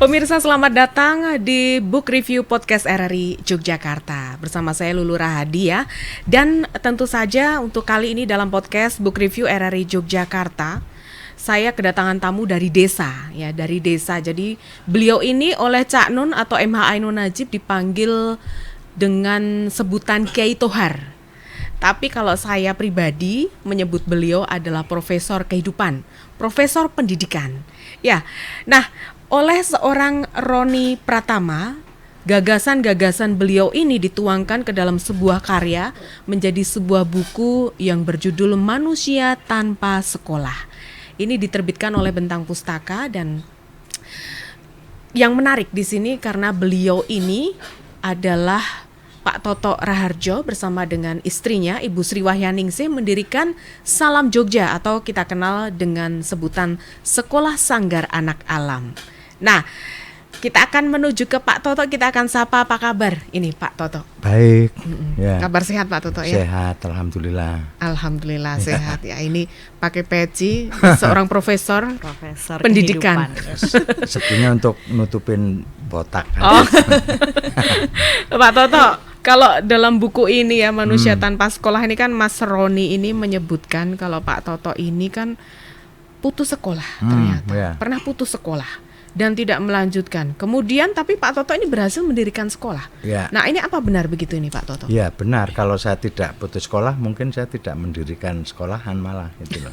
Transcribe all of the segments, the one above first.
Pemirsa, selamat datang di Book Review Podcast RRI Yogyakarta. Bersama saya Lulu Rahadia. Dan tentu saja untuk kali ini dalam podcast Book Review RRI Yogyakarta, saya kedatangan tamu dari desa, ya, dari desa. Jadi beliau ini oleh Cak Nun atau MH Ainun Najib dipanggil dengan sebutan Kiai Tohar. Tapi kalau saya pribadi menyebut beliau adalah profesor kehidupan, profesor pendidikan. Ya, nah, oleh seorang Roni Pratama, gagasan-gagasan beliau ini dituangkan ke dalam sebuah karya menjadi sebuah buku yang berjudul Manusia Tanpa Sekolah. Ini diterbitkan oleh Bentang Pustaka, dan yang menarik di sini karena beliau ini adalah Pak Toto Raharjo bersama dengan istrinya Ibu Sri Wahyaningsih mendirikan Salam Jogja atau kita kenal dengan sebutan Sekolah Sanggar Anak Alam. Nah, kita akan menuju ke Pak Toto, kita akan sapa apa kabar ini Pak Toto. Baik, ya. Kabar sehat Pak Toto ya? Sehat, alhamdulillah. Alhamdulillah sehat ya. Ini pakai peci seorang profesor pendidikan. Sebenarnya untuk nutupin botak. Oh. Pak Toto, kalau dalam buku ini ya Manusia Tanpa Sekolah ini kan Mas Roni ini menyebutkan kalau Pak Toto ini kan putus sekolah ternyata. Ya. Pernah putus sekolah dan tidak melanjutkan. Kemudian tapi Pak Toto ini berhasil mendirikan sekolah. Ya. Nah, ini apa benar begitu ini Pak Toto? Ya, benar. Kalau saya tidak putus sekolah, mungkin saya tidak mendirikan sekolahan malah gitu loh.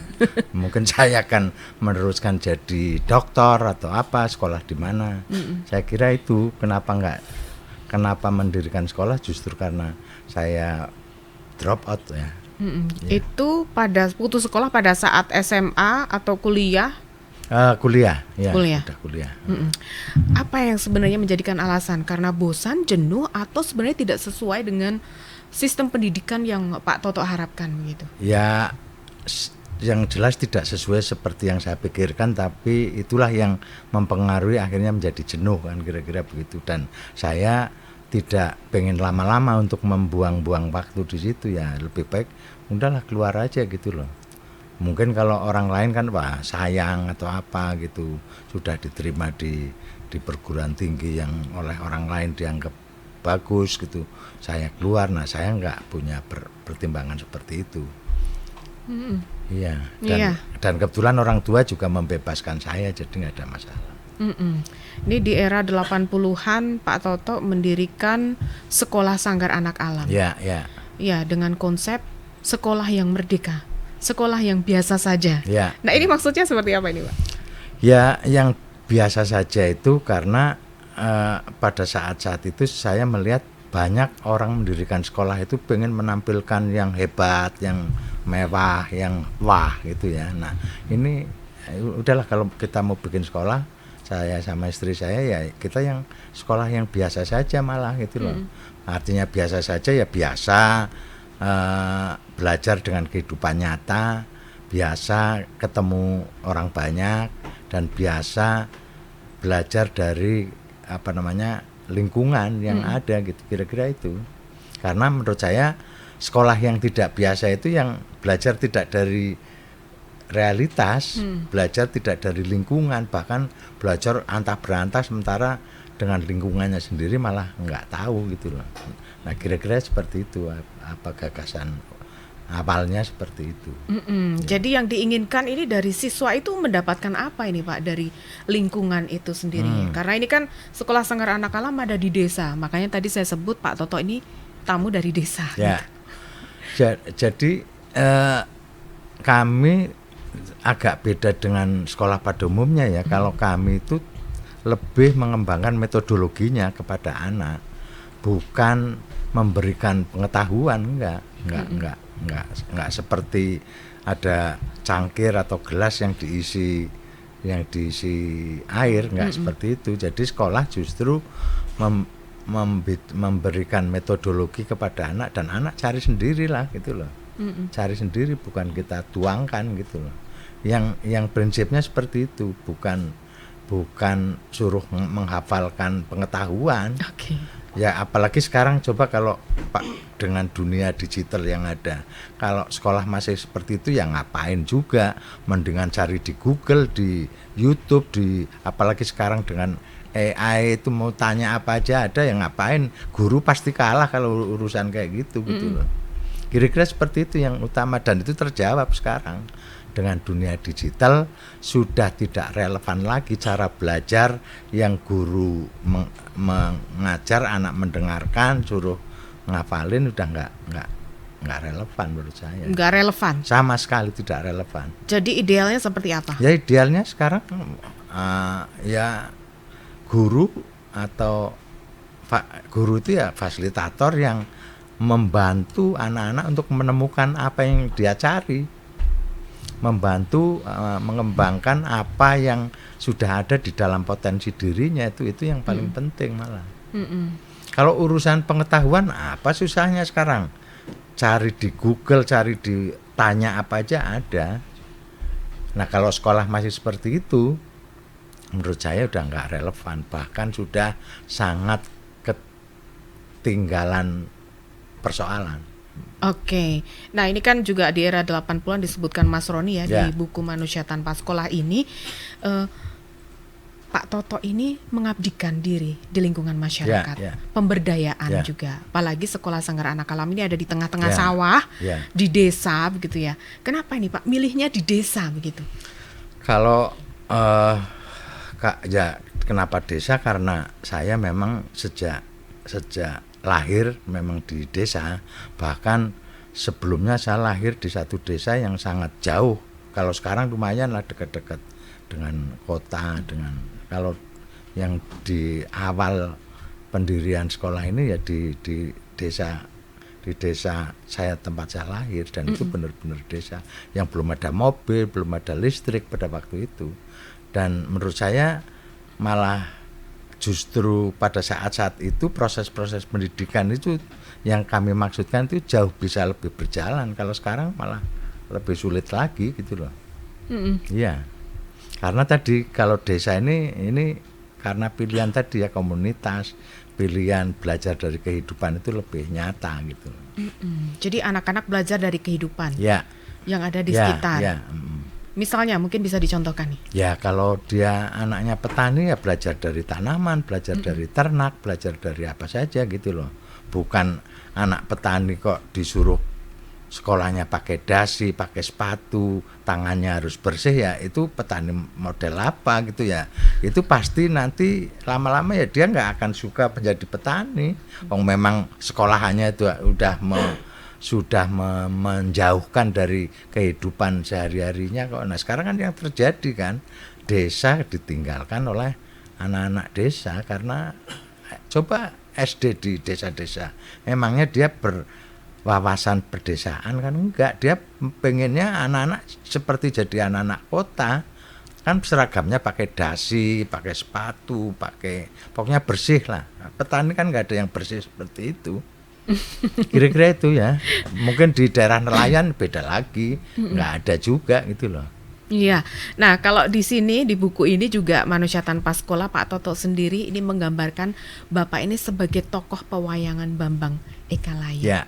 Mungkin saya akan meneruskan jadi dokter atau apa, sekolah di mana. Saya kira itu kenapa mendirikan sekolah justru karena saya drop out ya. Ya. Itu pada putus sekolah pada saat SMA atau kuliah? Kuliah, ya. Kuliah. Udah kuliah. Apa yang sebenarnya menjadikan alasan? Karena bosan, jenuh, atau sebenarnya tidak sesuai dengan sistem pendidikan yang Pak Toto harapkan begitu? Ya, yang jelas tidak sesuai seperti yang saya pikirkan, tapi itulah yang mempengaruhi akhirnya menjadi jenuh kan, kira-kira begitu. Dan saya tidak pengen lama-lama untuk membuang-buang waktu di situ, ya lebih baik udahlah keluar aja gitu loh. Mungkin kalau orang lain kan wah sayang atau apa gitu, sudah diterima di perguruan tinggi yang oleh orang lain dianggap bagus gitu, saya keluar. Nah, saya nggak punya pertimbangan seperti itu. Iya. Dan kebetulan orang tua juga membebaskan saya, jadi nggak ada masalah. Ini di era 80-an Pak Toto mendirikan Sekolah Sanggar Anak Alam. Ya, ya. Ya, dengan konsep sekolah yang merdeka, sekolah yang biasa saja. Ya. Nah, ini maksudnya seperti apa ini, Pak? Ya, yang biasa saja itu karena pada saat-saat itu saya melihat banyak orang mendirikan sekolah itu pengen menampilkan yang hebat, yang mewah, yang wah gitu ya. Nah, ini udahlah kalau kita mau bikin sekolah, saya sama istri saya ya kita yang sekolah yang biasa saja malah gitu loh. Artinya biasa saja ya biasa. Belajar dengan kehidupan nyata, biasa ketemu orang banyak, dan biasa belajar dari lingkungan yang ada gitu, kira-kira itu. Karena menurut saya sekolah yang tidak biasa itu yang belajar tidak dari realitas, belajar tidak dari lingkungan, bahkan belajar antah berantah sementara dengan lingkungannya sendiri malah nggak tahu gitu loh. Nah, kira-kira seperti itu, apa gagasan awalnya seperti itu. Ya. Jadi yang diinginkan ini dari siswa itu mendapatkan apa ini Pak dari lingkungan itu sendiri? Karena ini kan Sekolah Sanggar Anak Alam ada di desa, makanya tadi saya sebut Pak Toto ini tamu dari desa. Ya. Jadi kami agak beda dengan sekolah pada umumnya ya. Kalau kami itu lebih mengembangkan metodologinya kepada anak, bukan memberikan pengetahuan, enggak seperti ada cangkir atau gelas yang diisi air, enggak seperti itu. Jadi sekolah justru memberikan metodologi kepada anak, dan anak cari sendirilah gitu loh. Cari sendiri, bukan kita tuangkan gitu loh. Yang prinsipnya seperti itu, bukan suruh menghafalkan pengetahuan. Ya, apalagi sekarang coba kalau Pak dengan dunia digital yang ada, kalau sekolah masih seperti itu ya ngapain juga, mendingan cari di Google, di YouTube, apalagi sekarang dengan AI itu mau tanya apa aja ada, yang ngapain, guru pasti kalah kalau urusan kayak gitu gitu loh. Kira-kira seperti itu yang utama, dan itu terjawab sekarang. Dengan dunia digital sudah tidak relevan lagi cara belajar yang guru mengajar, anak mendengarkan, suruh ngafalin, udah nggak relevan menurut saya. Nggak relevan. Sama sekali tidak relevan. Jadi idealnya seperti apa? Ya idealnya sekarang ya guru atau guru itu ya fasilitator yang membantu anak-anak untuk menemukan apa yang dia cari. Membantu mengembangkan apa yang sudah ada di dalam potensi dirinya, itu yang paling penting malah. Kalau urusan pengetahuan apa susahnya sekarang? Cari di Google, cari ditanya apa aja ada. Nah kalau sekolah masih seperti itu, menurut saya udah nggak relevan, bahkan sudah sangat ketinggalan persoalan. Oke, nah ini kan juga di era 80-an disebutkan Mas Roni ya, di buku Manusia Tanpa Sekolah ini, Pak Toto ini mengabdikan diri di lingkungan masyarakat, pemberdayaan juga, apalagi Sekolah Sanggar Anak Alam ini ada di tengah-tengah sawah, di desa begitu ya. Kenapa ini Pak milihnya di desa begitu? Kalau kenapa desa? Karena saya memang sejak lahir memang di desa, bahkan sebelumnya saya lahir di satu desa yang sangat jauh. Kalau sekarang lumayan lah dekat-dekat dengan kota, kalau yang di awal pendirian sekolah ini ya di desa saya, tempat saya lahir, dan itu benar-benar desa yang belum ada mobil, belum ada listrik pada waktu itu. Dan menurut saya malah justru pada saat-saat itu proses-proses pendidikan itu yang kami maksudkan itu jauh bisa lebih berjalan. Kalau sekarang malah lebih sulit lagi gitu loh. Iya. Karena tadi kalau desa ini karena pilihan tadi ya, komunitas, pilihan belajar dari kehidupan itu lebih nyata gitu. Jadi anak-anak belajar dari kehidupan yang ada di sekitar. Misalnya mungkin bisa dicontohkan nih. Ya kalau dia anaknya petani ya belajar dari tanaman, belajar dari ternak, belajar dari apa saja gitu loh. Bukan anak petani kok disuruh sekolahnya pakai dasi, pakai sepatu, tangannya harus bersih, ya itu petani model apa gitu ya. Itu pasti nanti lama-lama ya dia nggak akan suka menjadi petani. Memang sekolahannya itu sudah menjauhkan dari kehidupan sehari-harinya kok. Nah sekarang kan yang terjadi kan, desa ditinggalkan oleh anak-anak desa karena coba SD di desa-desa, emangnya dia berwawasan perdesaan kan? Enggak, dia pengennya anak-anak seperti jadi anak-anak kota kan, seragamnya pakai dasi, pakai sepatu, pokoknya bersih lah. Petani kan nggak ada yang bersih seperti itu. Kira-kira itu ya. Mungkin di daerah nelayan beda lagi, nggak ada juga gitu loh. Iya. Nah kalau di sini di buku ini juga Manusia Tanpa Sekolah, Pak Toto sendiri ini menggambarkan Bapak ini sebagai tokoh pewayangan Bambang Ekalaya. Ya.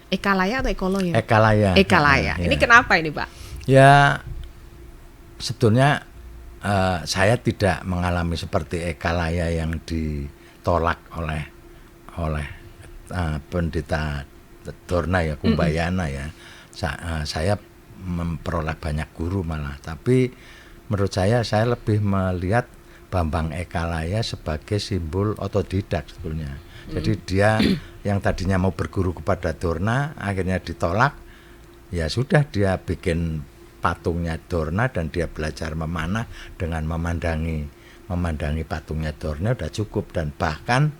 Ekalaya atau Ekoloya? Ekalaya. Ekalaya. Ini kenapa ini Pak? Ya sebetulnya saya tidak mengalami seperti Ekalaya yang ditolak oleh pendeta Dorna ya, Kumbayana ya. Saya memperoleh banyak guru malah, tapi menurut saya lebih melihat Bambang Ekalaya sebagai simbol otodidak sebetulnya. Jadi dia yang tadinya mau berguru kepada Dorna akhirnya ditolak, ya sudah dia bikin patungnya Dorna dan dia belajar memanah dengan memandangi patungnya Dorna udah cukup, dan bahkan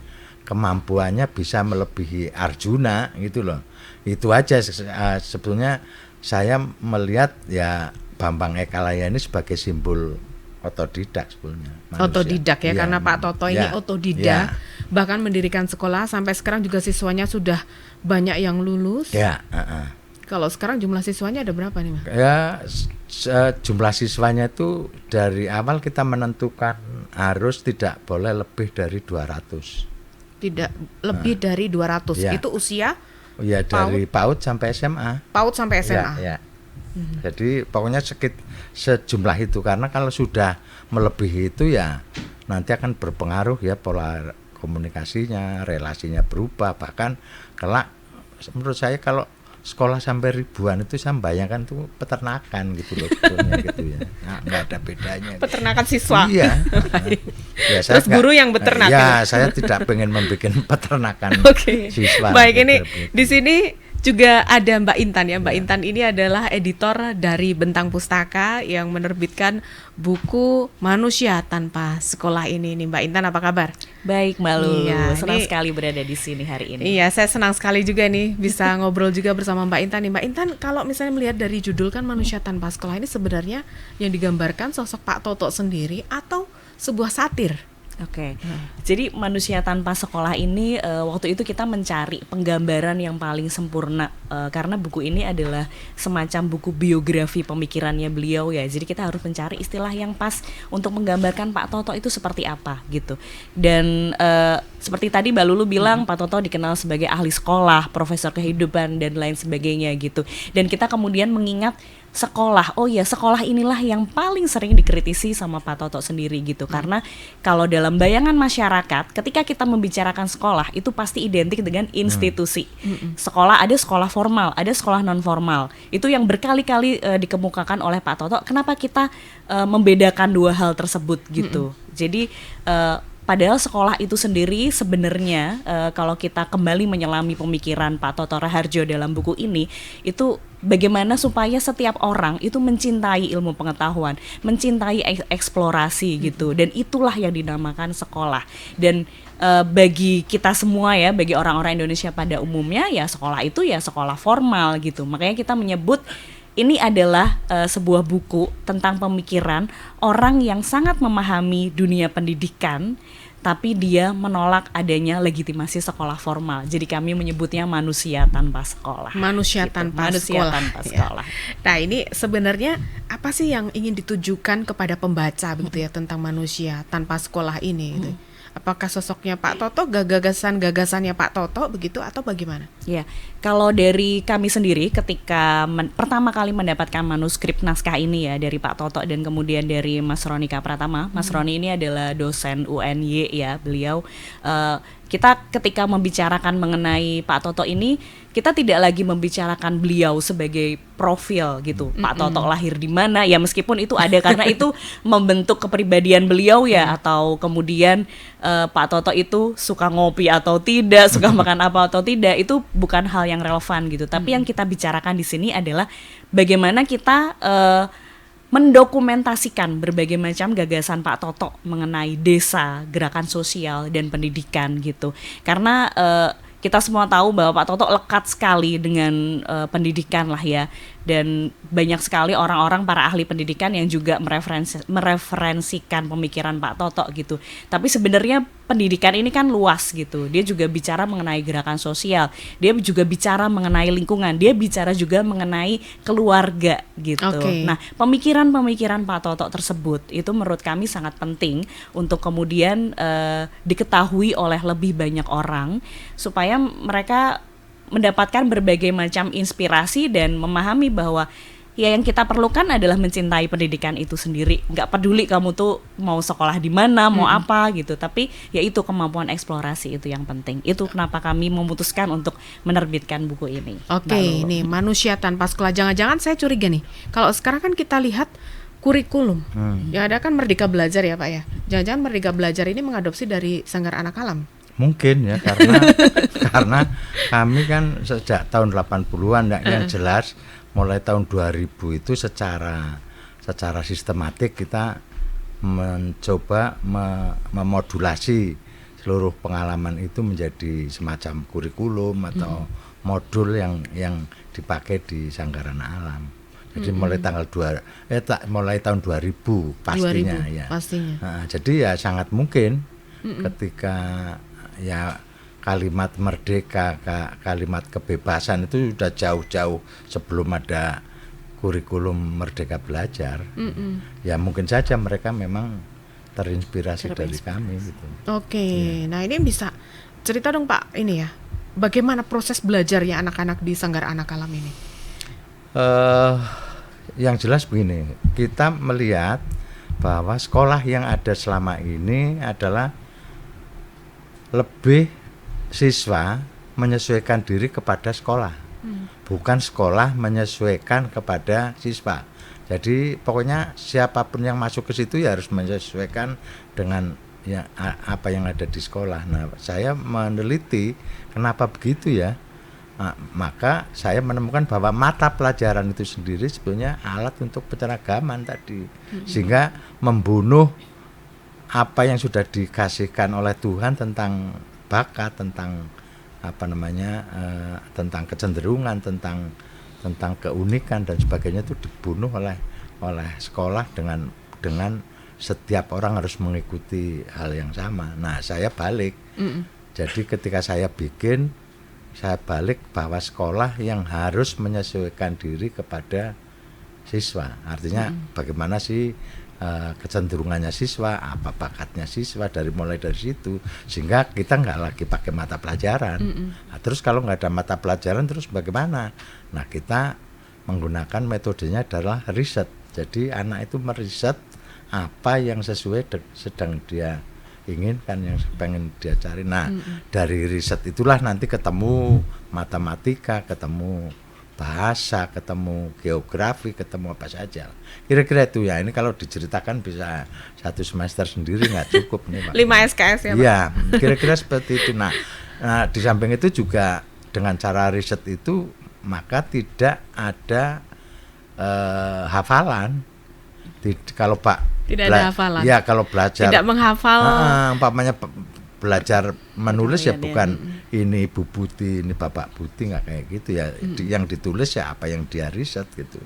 kemampuannya bisa melebihi Arjuna gitu loh. Itu aja sebetulnya saya melihat ya Bambang Ekalaya ini sebagai simbol otodidak sebetulnya. Otodidak ya, karena Pak Toto ini otodidak, bahkan mendirikan sekolah sampai sekarang juga siswanya sudah banyak yang lulus. Kalau sekarang jumlah siswanya ada berapa nih Mas? Ya jumlah siswanya itu dari awal kita menentukan harus tidak boleh lebih dari 200. Tidak lebih dari 200. Itu usia? Ya dari PAUD sampai SMA. PAUD sampai SMA. Ya. Jadi pokoknya sejumlah itu, karena kalau sudah melebihi itu ya nanti akan berpengaruh ya, pola komunikasinya, relasinya berubah, bahkan kelak menurut saya kalau sekolah sampai ribuan itu saya bayangkan tuh peternakan gitu loh sebetulnya gitu ya. Nah, nggak ada bedanya. Peternakan siswa. Iya. Ya, saya Terus guru yang beternak. Ya, saya tidak pengen membuat peternakan siswa. Baik, ini di sini juga ada Mbak Intan ya. Mbak Intan ini adalah editor dari Bentang Pustaka yang menerbitkan buku Manusia Tanpa Sekolah ini. Mbak Intan, apa kabar? Baik, Mbak Lulu. Iya, senang sekali berada di sini hari ini. Iya, saya senang sekali juga nih bisa ngobrol juga bersama Mbak Intan nih. Mbak Intan, kalau misalnya melihat dari judul kan Manusia Tanpa Sekolah ini sebenarnya yang digambarkan sosok Pak Toto sendiri atau sebuah satir? Oke. Jadi Manusia Tanpa Sekolah ini waktu itu kita mencari penggambaran yang paling sempurna karena buku ini adalah semacam buku biografi pemikirannya beliau ya. Jadi kita harus mencari istilah yang pas untuk menggambarkan Pak Toto itu seperti apa gitu. Dan seperti tadi Mbak Lulu bilang, Pak Toto dikenal sebagai ahli sekolah, profesor kehidupan dan lain sebagainya gitu. Dan kita kemudian mengingat sekolah, oh ya sekolah inilah yang paling sering dikritisi sama Pak Toto sendiri gitu. Karena kalau dalam bayangan masyarakat, ketika kita membicarakan sekolah itu pasti identik dengan institusi. Sekolah, ada sekolah formal, ada sekolah non formal. Itu yang berkali-kali dikemukakan oleh Pak Toto. Kenapa kita membedakan dua hal tersebut gitu. Jadi padahal sekolah itu sendiri sebenarnya kalau kita kembali menyelami pemikiran Pak Toto Raharjo dalam buku ini, itu bagaimana supaya setiap orang itu mencintai ilmu pengetahuan, mencintai eksplorasi gitu. Dan itulah yang dinamakan sekolah. Dan bagi kita semua ya, bagi orang-orang Indonesia pada umumnya ya sekolah itu ya sekolah formal gitu. Makanya kita menyebut ini adalah sebuah buku tentang pemikiran orang yang sangat memahami dunia pendidikan, tapi dia menolak adanya legitimasi sekolah formal. Jadi kami menyebutnya manusia tanpa sekolah. Manusia gitu. tanpa manusia sekolah. Tanpa sekolah. Ya. Nah, ini sebenarnya apa sih yang ingin ditujukan kepada pembaca begitu ya tentang manusia tanpa sekolah ini gitu. Apakah sosoknya Pak Toto, gagasannya Pak Toto begitu atau bagaimana? Ya, kalau dari kami sendiri ketika pertama kali mendapatkan manuskrip naskah ini ya dari Pak Toto dan kemudian dari Mas Ronika Pratama. Mas Roni ini adalah dosen UNY ya, beliau kita ketika membicarakan mengenai Pak Toto ini, kita tidak lagi membicarakan beliau sebagai profil gitu. Pak Toto lahir di mana? Ya meskipun itu ada karena itu membentuk kepribadian beliau ya, atau kemudian Pak Toto itu suka ngopi atau tidak, suka makan apa atau tidak, itu bukan hal yang relevan gitu. Tapi yang kita bicarakan di sini adalah bagaimana kita mendokumentasikan berbagai macam gagasan Pak Toto mengenai desa, gerakan sosial dan pendidikan gitu. Karena kita semua tahu bahwa Pak Toto lekat sekali dengan pendidikan lah ya. Dan banyak sekali orang-orang para ahli pendidikan yang juga mereferensikan pemikiran Pak Toto gitu. Tapi sebenarnya pendidikan ini kan luas gitu. Dia juga bicara mengenai gerakan sosial, dia juga bicara mengenai lingkungan, dia bicara juga mengenai keluarga gitu. Nah, pemikiran-pemikiran Pak Toto tersebut itu menurut kami sangat penting untuk kemudian diketahui oleh lebih banyak orang supaya mereka mendapatkan berbagai macam inspirasi dan memahami bahwa ya yang kita perlukan adalah mencintai pendidikan itu sendiri. Nggak peduli kamu tuh mau sekolah di mana, mau apa gitu, tapi ya itu kemampuan eksplorasi itu yang penting. Itu kenapa kami memutuskan untuk menerbitkan buku ini. Oke, ini Manusia Tanpa Sekolah. Jangan-jangan saya curiga nih, kalau sekarang kan kita lihat kurikulum yang ada kan Merdeka Belajar ya Pak ya. Jangan-jangan Merdeka Belajar ini mengadopsi dari Sanggar Anak Alam. Mungkin ya, karena kami kan sejak tahun 80-an yang jelas mulai tahun 2000 itu secara sistematik kita mencoba memodulasi seluruh pengalaman itu menjadi semacam kurikulum atau modul yang dipakai di Sanggar Anak Alam. Jadi mulai mulai tahun 2000 pastinya 2000, ya. Pastinya. Nah, jadi ya sangat mungkin ketika ya kalimat merdeka, kalimat kebebasan itu sudah jauh-jauh sebelum ada kurikulum Merdeka Belajar. Ya mungkin saja mereka memang terinspirasi dari kami gitu. Oke, nah ini bisa cerita dong Pak ini ya, bagaimana proses belajarnya anak-anak di Sanggar Anak Alam ini? Yang jelas begini, kita melihat bahwa sekolah yang ada selama ini adalah lebih siswa menyesuaikan diri kepada sekolah, bukan sekolah menyesuaikan kepada siswa. Jadi pokoknya siapapun yang masuk ke situ ya harus menyesuaikan dengan apa yang ada di sekolah. Nah, saya meneliti kenapa begitu ya. Nah, maka saya menemukan bahwa mata pelajaran itu sendiri sebenarnya alat untuk penyeragaman tadi, sehingga membunuh apa yang sudah dikasihkan oleh Tuhan tentang bakat, tentang tentang kecenderungan, tentang keunikan dan sebagainya, itu dibunuh oleh sekolah dengan setiap orang harus mengikuti hal yang sama. Nah, saya balik. Jadi ketika saya balik bahwa sekolah yang harus menyesuaikan diri kepada siswa. Artinya bagaimana sih kecenderungannya siswa, apa bakatnya siswa, mulai dari situ, sehingga kita nggak lagi pakai mata pelajaran. Nah, terus kalau nggak ada mata pelajaran terus bagaimana? Nah, kita menggunakan metodenya adalah riset. Jadi anak itu meriset apa yang sesuai sedang dia inginkan, yang pengen dia cari. Nah, dari riset itulah nanti ketemu matematika, ketemu bahasa, ketemu geografi, ketemu apa saja. Kira-kira itu ya. Ini kalau diceritakan bisa 1 semester sendiri nggak cukup nih, Pak. 5 SKS ya, Pak? Iya, kira-kira seperti itu. Nah, di samping itu juga dengan cara riset itu maka tidak ada hafalan. Kalau Pak tidak ada hafalan. Ya, kalau belajar tidak menghafal. Umpamanya belajar menulis ya bukan ini Ibu Buti, ini Bapak Buti, nggak kayak gitu ya. Yang ditulis ya apa yang dia riset gitu.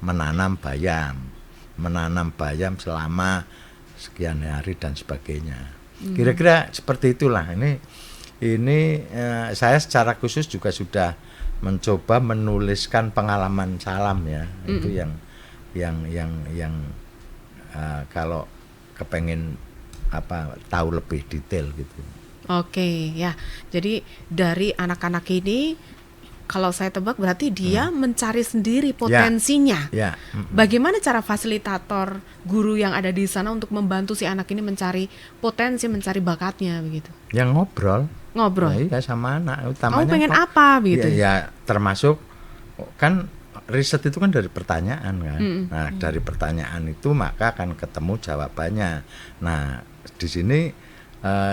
Menanam bayam selama sekian hari dan sebagainya. Kira-kira seperti itulah. Ini saya secara khusus juga sudah mencoba menuliskan pengalaman Salam ya. Itu yang kalau kepengen tahu lebih detail gitu. Oke, ya. Jadi dari anak-anak ini kalau saya tebak berarti dia mencari sendiri potensinya. Ya. Bagaimana cara fasilitator guru yang ada di sana untuk membantu si anak ini mencari potensi, mencari bakatnya begitu? Yang ngobrol. Ngobrol. Nah, iya sama anak. Utamanya kamu pengen apa gitu? Ya termasuk kan riset itu kan dari pertanyaan kan. Nah, dari pertanyaan itu maka akan ketemu jawabannya. Nah, di sini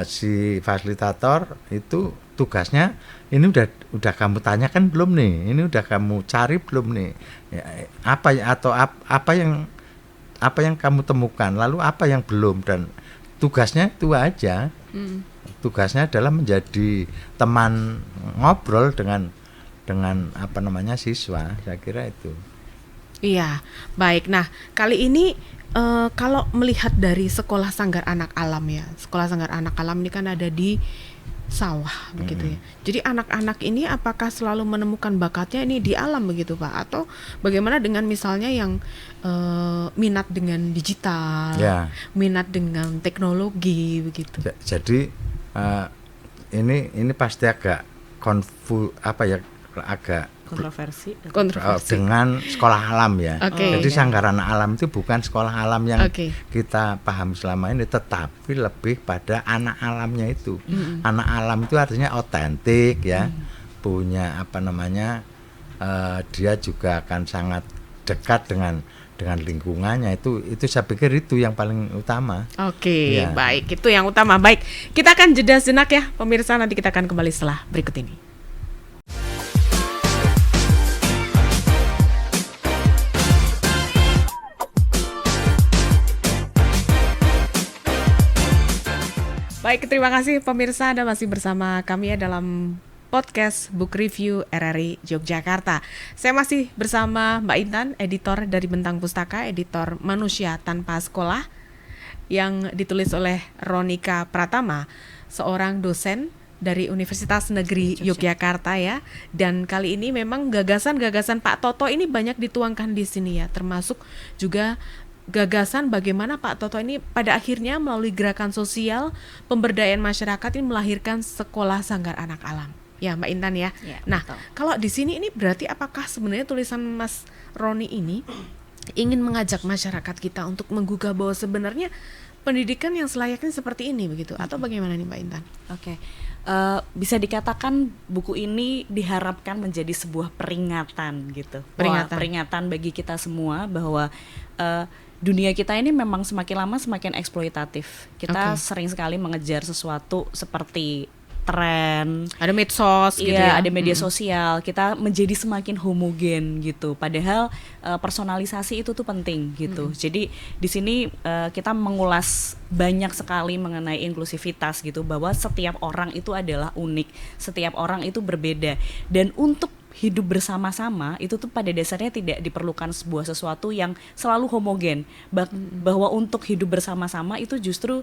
si fasilitator itu tugasnya ini udah kamu tanyakan belum nih? Ini udah kamu cari belum nih? Ya, apa yang kamu temukan? Lalu apa yang belum? Dan tugasnya itu aja. Tugasnya adalah menjadi teman ngobrol dengan siswa, saya kira itu. Iya, baik. Nah, kali ini kalau melihat dari Sekolah Sanggar Anak Alam ya, Sekolah Sanggar Anak Alam ini kan ada di sawah begitu ya. Jadi anak-anak ini apakah selalu menemukan bakatnya ini di alam begitu Pak? Atau bagaimana dengan misalnya yang minat dengan digital, minat dengan teknologi begitu? Jadi ini pasti agak agak kontroversi dengan sekolah alam ya. Jadi Sanggar Anak Alam itu bukan sekolah alam yang kita paham selama ini, tetapi lebih pada anak alamnya itu. Anak alam itu artinya otentik ya, punya dia juga akan sangat dekat dengan lingkungannya. Itu saya pikir itu yang paling utama. Baik, itu yang utama. Baik, kita akan jeda sejenak ya pemirsa, nanti kita akan kembali setelah berikut ini. Baik, terima kasih pemirsa, Anda masih bersama kami ya dalam podcast Book Review RRI Yogyakarta. Saya masih bersama Mbak Intan, editor dari Bentang Pustaka, editor Manusia Tanpa Sekolah, yang ditulis oleh Ronika Pratama, seorang dosen dari Universitas Negeri Yogyakarta ya. Dan kali ini memang gagasan-gagasan Pak Toto ini banyak dituangkan di sini ya, termasuk juga gagasan bagaimana Pak Toto ini pada akhirnya melalui gerakan sosial pemberdayaan masyarakat ini melahirkan Sekolah Sanggar Anak Alam. Ya Mbak Intan ya. Nah, betul. Kalau di sini ini berarti apakah sebenarnya tulisan Mas Roni ini ingin mengajak masyarakat kita untuk menggugah bahwa sebenarnya pendidikan yang selayaknya seperti ini begitu, atau bagaimana nih Mbak Intan? Oke. Bisa dikatakan buku ini diharapkan menjadi sebuah peringatan gitu. Peringatan bagi kita semua bahwa dunia kita ini memang semakin lama semakin eksploitatif. Kita sering sekali mengejar sesuatu seperti tren, ada medsos gitu ya, ada media sosial, kita menjadi semakin homogen gitu. Padahal personalisasi itu tuh penting gitu. Jadi di sini kita mengulas banyak sekali mengenai inklusivitas gitu, bahwa setiap orang itu adalah unik, setiap orang itu berbeda, dan untuk hidup bersama-sama itu tuh pada dasarnya tidak diperlukan sebuah sesuatu yang selalu homogen, bahwa untuk hidup bersama-sama itu justru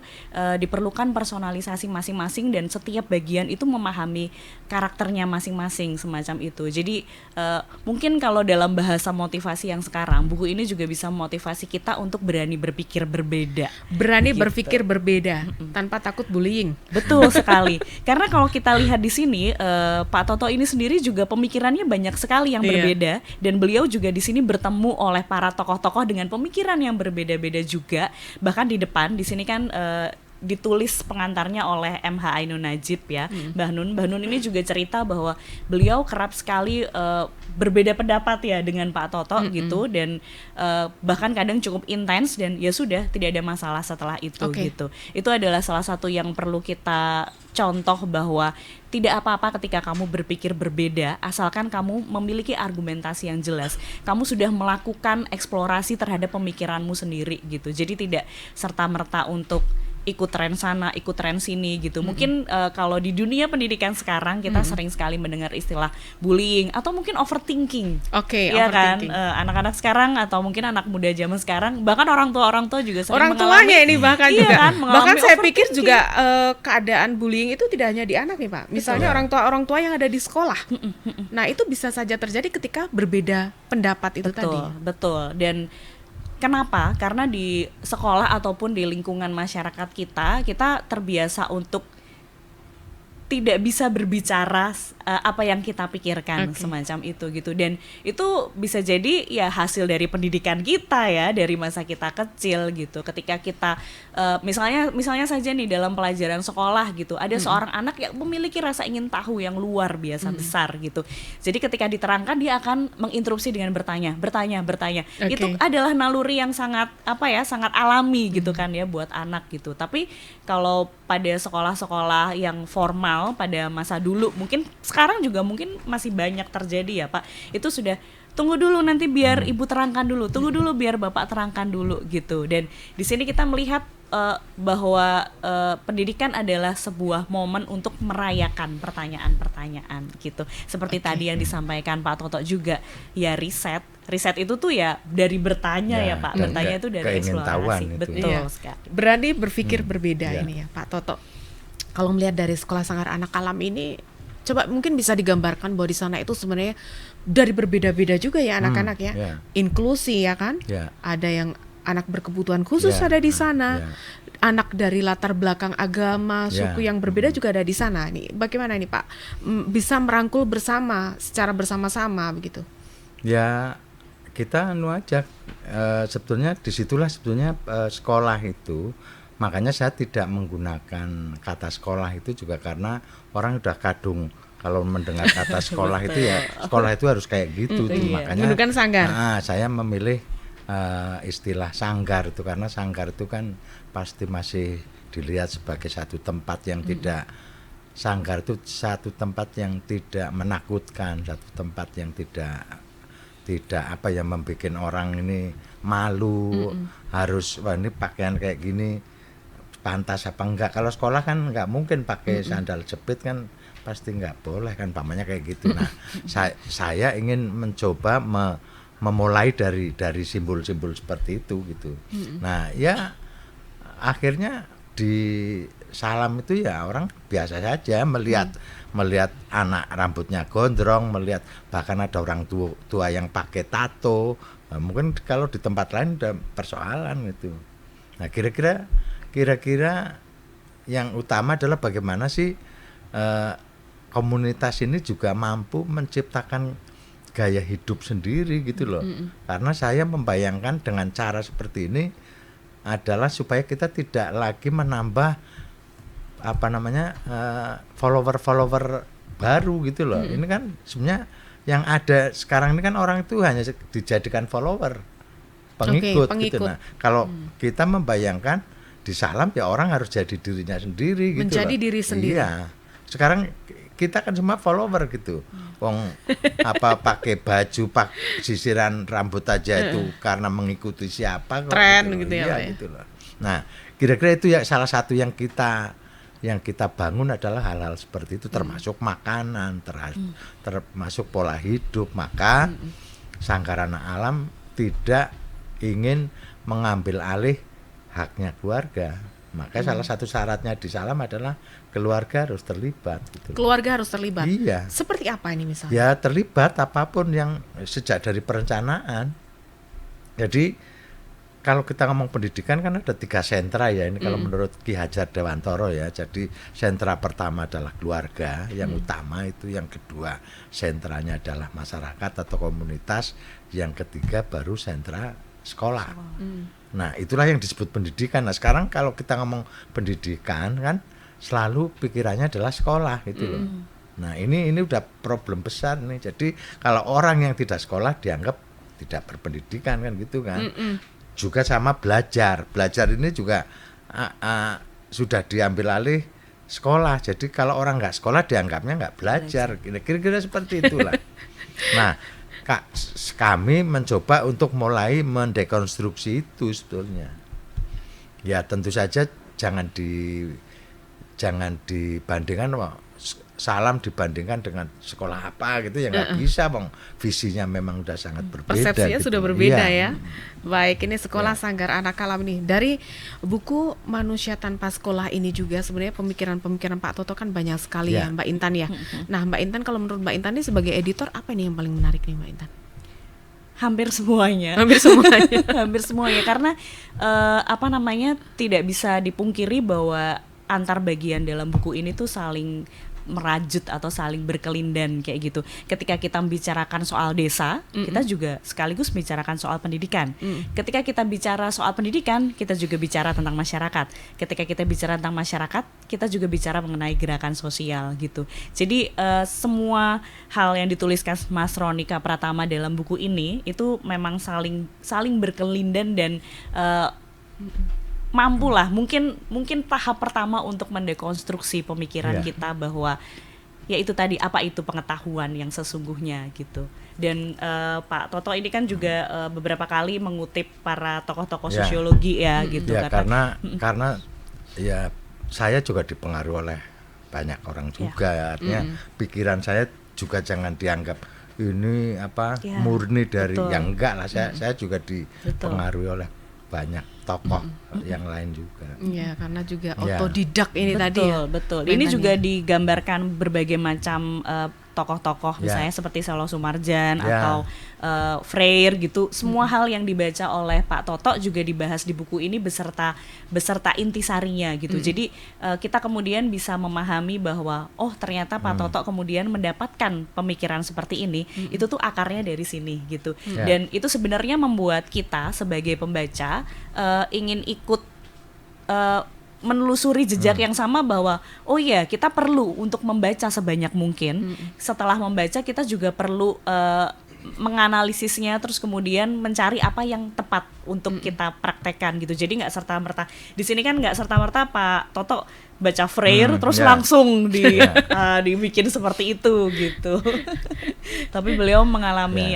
diperlukan personalisasi masing-masing, dan setiap bagian itu memahami karakternya masing-masing semacam itu. Jadi mungkin kalau dalam bahasa motivasi yang sekarang, buku ini juga bisa memotivasi kita untuk berani berpikir berbeda. Berani gitu. Berpikir berbeda tanpa takut bullying. Betul sekali. Karena kalau kita lihat di sini Pak Toto ini sendiri juga pemikirannya banyak sekali yang berbeda, dan beliau juga di sini bertemu oleh para tokoh-tokoh dengan pemikiran yang berbeda-beda juga. Bahkan di depan di sini kan ditulis pengantarnya oleh MH Ainun Najib ya, Mbah Nun ini juga cerita bahwa beliau kerap sekali berbeda pendapat ya dengan Pak Toto gitu, dan bahkan kadang cukup intens, dan ya sudah tidak ada masalah setelah itu gitu. Itu adalah salah satu yang perlu kita contoh, bahwa tidak apa-apa ketika kamu berpikir berbeda, asalkan kamu memiliki argumentasi yang jelas. Kamu sudah melakukan eksplorasi terhadap pemikiranmu sendiri gitu. Jadi tidak serta-merta untuk ikut tren sana, ikut tren sini gitu. Mungkin kalau di dunia pendidikan sekarang kita sering sekali mendengar istilah bullying atau mungkin overthinking. Ya overthinking. Kan, anak-anak sekarang atau mungkin anak muda zaman sekarang, bahkan orang tua juga sering orang mengalami. Tuanya ini bahkan juga. Kan, bahkan saya pikir juga keadaan bullying itu tidak hanya di anak nih Pak. Misalnya orang tua yang ada di sekolah. Nah, itu bisa saja terjadi ketika berbeda pendapat itu tadi. Betul. Dan kenapa? Karena di sekolah ataupun di lingkungan masyarakat kita terbiasa untuk tidak bisa berbicara apa yang kita pikirkan, semacam itu gitu. Dan itu bisa jadi ya hasil dari pendidikan kita ya, dari masa kita kecil gitu. Ketika kita misalnya saja nih dalam pelajaran sekolah gitu, ada seorang anak yang memiliki rasa ingin tahu yang luar biasa besar gitu. Jadi ketika diterangkan, dia akan menginterupsi dengan bertanya. Itu adalah naluri yang sangat sangat alami gitu kan ya buat anak gitu. Tapi kalau pada sekolah-sekolah yang formal pada masa dulu, mungkin sekarang juga mungkin masih banyak terjadi ya Pak, itu sudah tunggu dulu nanti biar ibu terangkan dulu, tunggu dulu biar bapak terangkan dulu gitu. Dan di sini kita melihat bahwa pendidikan adalah sebuah momen untuk merayakan pertanyaan-pertanyaan gitu. Seperti tadi yang disampaikan Pak Toto juga, ya riset itu tuh ya dari bertanya ya Pak, bertanya itu dari eksplorasi. Betul sekali. Berani berpikir berbeda ini ya Pak Toto. Kalau melihat dari Sekolah Sanggar Anak Alam ini, coba mungkin bisa digambarkan bahwa di sana itu sebenarnya dari berbeda-beda juga ya anak-anak ya. Inklusi ya kan? Ada yang anak berkebutuhan khusus ada di sana. Anak dari latar belakang agama, suku yang berbeda juga ada di sana. Nih, bagaimana nih Pak bisa merangkul bersama secara bersama-sama begitu? Ya, kita aja sebetulnya disitulah sebetulnya sekolah itu. Makanya saya tidak menggunakan kata sekolah itu juga karena orang udah kadung kalau mendengar kata sekolah itu ya sekolah itu harus kayak gitu tuh. Makanya bukan sanggar. Saya memilih istilah sanggar itu karena sanggar itu kan pasti masih dilihat sebagai satu tempat yang tidak, sanggar itu satu tempat yang tidak menakutkan, satu tempat yang tidak membuat orang ini malu, harus wah ini pakaian kayak gini pantas apa enggak. Kalau sekolah kan enggak mungkin pakai sandal jepit kan, pasti enggak boleh kan, pamannya kayak gitu. Nah, saya ingin mencoba memulai dari simbol-simbol seperti itu gitu. Nah, ya akhirnya di Salam itu ya orang biasa saja melihat anak rambutnya gondrong, melihat bahkan ada orang tua yang pakai tato. Nah, mungkin kalau di tempat lain udah persoalan gitu. Nah, kira-kira yang utama adalah bagaimana sih komunitas ini juga mampu menciptakan gaya hidup sendiri gitu loh. Karena saya membayangkan dengan cara seperti ini adalah supaya kita tidak lagi menambah follower baru gitu loh. Ini kan sebenarnya yang ada sekarang ini kan orang itu hanya dijadikan follower, pengikut. Gitu. Nah, kalau kita membayangkan di Salam ya orang harus jadi dirinya sendiri gitu menjadi loh. diri sendiri. Iya. Sekarang kita kan semua follower gitu. Wong pakai baju, sisiran rambut aja itu karena mengikuti siapa kok, tren gitu, gitu ya, iya, Pak ya. gitu loh. Nah, kira-kira itu ya salah satu yang kita bangun adalah hal-hal seperti itu, termasuk makanan, termasuk pola hidup. Maka Sanggar Anak Alam tidak ingin mengambil alih haknya keluarga. Maka salah satu syaratnya di Salam adalah keluarga harus terlibat gitu. Keluarga harus terlibat. Iya. Seperti apa ini misalnya? Ya terlibat apapun yang sejak dari perencanaan. Jadi kalau kita ngomong pendidikan kan ada 3 sentra ya. Ini kalau menurut Ki Hajar Dewantoro ya. Jadi sentra pertama adalah keluarga yang utama itu, yang kedua sentranya adalah masyarakat atau komunitas, yang ketiga baru sentra sekolah. Nah, itulah yang disebut pendidikan. Nah, sekarang kalau kita ngomong pendidikan kan selalu pikirannya adalah sekolah gitu loh. Nah, ini udah problem besar nih. Jadi kalau orang yang tidak sekolah dianggap tidak berpendidikan kan gitu kan. Juga sama belajar ini juga sudah diambil alih sekolah. Jadi kalau orang nggak sekolah dianggapnya nggak belajar. Kira-kira seperti itulah. Nah, kami mencoba untuk mulai mendekonstruksi itu sebetulnya. Ya tentu saja jangan dibandingkan Salam dibandingkan dengan sekolah apa gitu ya nggak bisa, bang. Visinya memang udah sangat berbeda. Persepsinya gitu. sudah berbeda Iya. ya. Baik, ini Sekolah Sanggar Anak Alam nih. Dari buku Manusia Tanpa Sekolah ini juga sebenarnya pemikiran-pemikiran Pak Toto kan banyak sekali ya, Mbak Intan ya. Nah, Mbak Intan, kalau menurut Mbak Intan ini sebagai editor, apa nih yang paling menarik nih, Mbak Intan? Hampir semuanya. Hampir semuanya karena tidak bisa dipungkiri bahwa antar bagian dalam buku ini tuh saling merajut atau saling berkelindan kayak gitu. Ketika kita membicarakan soal desa, kita juga sekaligus membicarakan soal pendidikan. Ketika kita bicara soal pendidikan, kita juga bicara tentang masyarakat. Ketika kita bicara tentang masyarakat, kita juga bicara mengenai gerakan sosial gitu. Jadi semua hal yang dituliskan Mas Ronika Pratama dalam buku ini itu memang saling berkelindan dan mampulah mungkin tahap pertama untuk mendekonstruksi pemikiran kita bahwa ya itu tadi, apa itu pengetahuan yang sesungguhnya gitu. Dan Pak Toto ini kan juga beberapa kali mengutip para tokoh-tokoh sosiologi ya gitu ya, karena ya saya juga dipengaruhi oleh banyak orang juga artinya pikiran saya juga jangan dianggap ini murni dari yang enggak lah. Saya juga dipengaruhi oleh banyak tokoh yang lain juga. Iya, karena juga otodidak ini tadi ya. Betul. Ini juga digambarkan berbagai macam tokoh-tokoh misalnya seperti Selo Sumarjan atau Freire gitu. Semua hal yang dibaca oleh Pak Toto juga dibahas di buku ini beserta intisarinya gitu. Jadi kita kemudian bisa memahami bahwa ternyata Pak Toto kemudian mendapatkan pemikiran seperti ini, itu tuh akarnya dari sini gitu. Dan itu sebenarnya membuat kita sebagai pembaca ingin ikut menelusuri jejak yang sama bahwa kita perlu untuk membaca sebanyak mungkin. Setelah membaca kita juga perlu menganalisisnya, terus kemudian mencari apa yang tepat untuk kita praktekkan gitu. Jadi nggak serta-merta di sini kan nggak serta-merta Pak Toto baca Freire terus langsung dibikin seperti itu gitu. Tapi beliau mengalami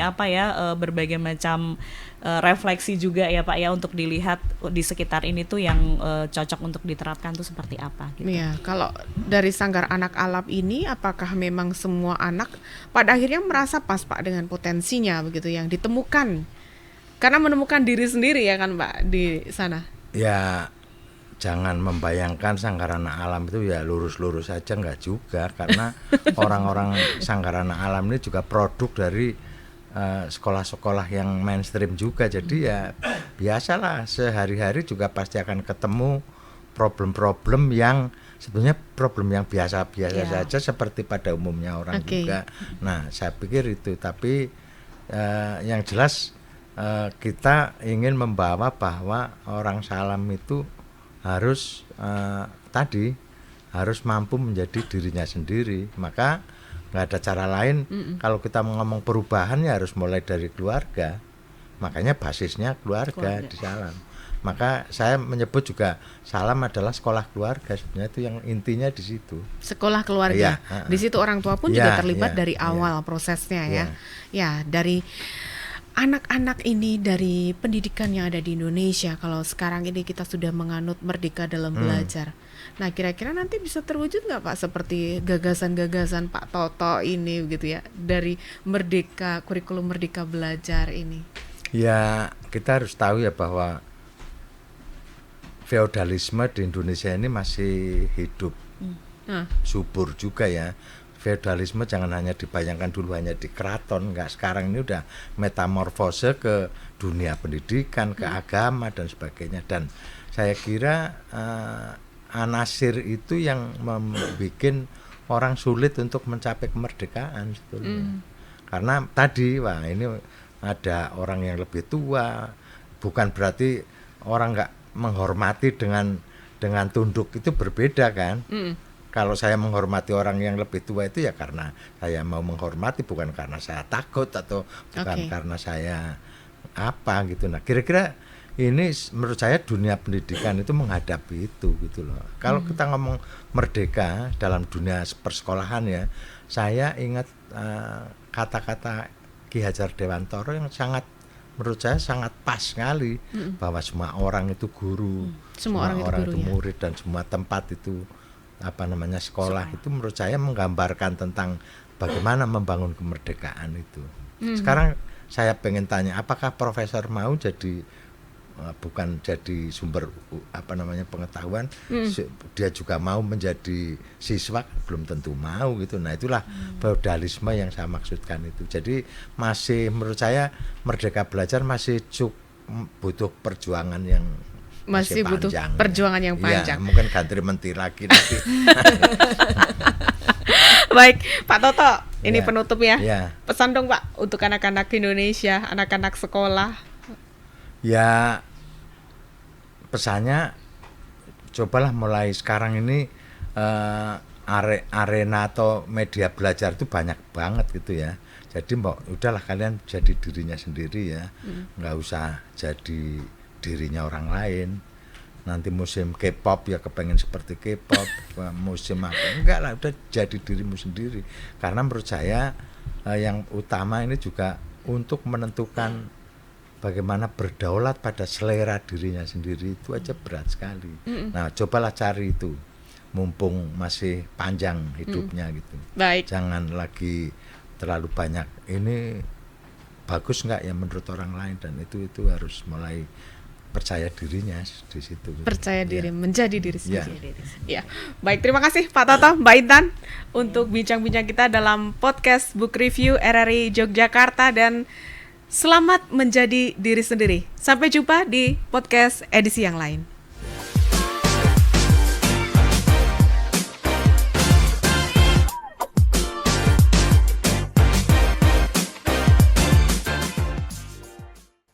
berbagai macam refleksi juga ya Pak ya, untuk dilihat di sekitar ini tuh yang cocok untuk diterapkan tuh seperti apa gitu. Iya, kalau dari Sanggar Anak Alam ini apakah memang semua anak pada akhirnya merasa pas Pak dengan potensinya begitu yang ditemukan? Karena menemukan diri sendiri ya kan Pak di sana. Ya, jangan membayangkan Sanggar Anak Alam itu ya lurus-lurus saja, enggak juga, karena orang-orang Sanggar Anak Alam ini juga produk dari sekolah-sekolah yang mainstream juga. Jadi ya biasalah, sehari-hari juga pasti akan ketemu problem-problem yang sebetulnya problem yang biasa-biasa saja seperti pada umumnya orang juga. Nah, saya pikir itu, tapi yang jelas kita ingin membawa bahwa orang Salam itu harus harus mampu menjadi dirinya sendiri. Maka nggak ada cara lain. Kalau kita ngomong perubahan ya harus mulai dari keluarga. Makanya basisnya keluarga di Salam. Maka saya menyebut juga Salam adalah sekolah keluarga. Sebenarnya itu yang intinya di situ. Sekolah keluarga. Di situ orang tua pun juga terlibat dari awal prosesnya ya. Ya, dari anak-anak ini, dari pendidikan yang ada di Indonesia. Kalau sekarang ini kita sudah menganut merdeka dalam belajar. Nah, kira-kira nanti bisa terwujud nggak Pak seperti gagasan-gagasan Pak Toto ini gitu ya, dari merdeka, kurikulum merdeka belajar ini? Ya, kita harus tahu ya bahwa feodalisme di Indonesia ini masih hidup subur juga ya. Feodalisme jangan hanya dibayangkan dulu hanya di keraton, enggak, sekarang ini udah metamorfose ke dunia pendidikan, ke agama dan sebagainya. Dan saya kira anasir itu yang membuat orang sulit untuk mencapai kemerdekaan sebetulnya. Karena tadi ini ada orang yang lebih tua, bukan berarti orang enggak menghormati dengan tunduk, itu berbeda kan. Kalau saya menghormati orang yang lebih tua itu ya karena saya mau menghormati, bukan karena saya takut atau bukan karena saya apa gitu. Nah, kira-kira ini menurut saya dunia pendidikan itu menghadapi itu gitu loh. Kalau kita ngomong merdeka dalam dunia persekolahan ya, saya ingat kata-kata Ki Hajar Dewantara yang sangat, menurut saya sangat pas sekali, bahwa semua orang itu guru, semua orang itu murid, dan semua tempat itu sekolah. Itu menurut saya menggambarkan tentang bagaimana membangun kemerdekaan itu. Sekarang saya pengen tanya, apakah profesor mau jadi bukan jadi sumber pengetahuan, dia juga mau menjadi siswa? Belum tentu mau gitu. Nah, itulah feodalisme yang saya maksudkan itu. Jadi masih, menurut saya merdeka belajar masih butuh perjuangan yang masih butuh panjang, perjuangan yang panjang. Ya, mungkin ganti menteri lagi nanti. Baik, Pak Toto, ini penutup ya. Ya. Pesan dong Pak untuk anak-anak Indonesia, anak-anak sekolah. Ya, pesannya cobalah mulai sekarang ini arena atau media belajar itu banyak banget gitu ya. Jadi udahlah kalian jadi dirinya sendiri ya, nggak usah jadi dirinya orang lain. Nanti musim K-pop ya kepengen seperti K-pop, musim apa, enggak lah, udah jadi dirimu sendiri. Karena menurut saya yang utama ini juga untuk menentukan bagaimana berdaulat pada selera dirinya sendiri, itu aja berat sekali. Nah, cobalah cari itu mumpung masih panjang hidupnya gitu. Baik. Jangan lagi terlalu banyak ini bagus nggak ya menurut orang lain, dan itu harus mulai percaya dirinya di situ. Percaya diri, menjadi diri sendiri. Ya. Baik, terima kasih Pak Toto, Mbak Intan untuk bincang-bincang kita dalam podcast Book Review RRI Yogyakarta, dan selamat menjadi diri sendiri. Sampai jumpa di podcast edisi yang lain.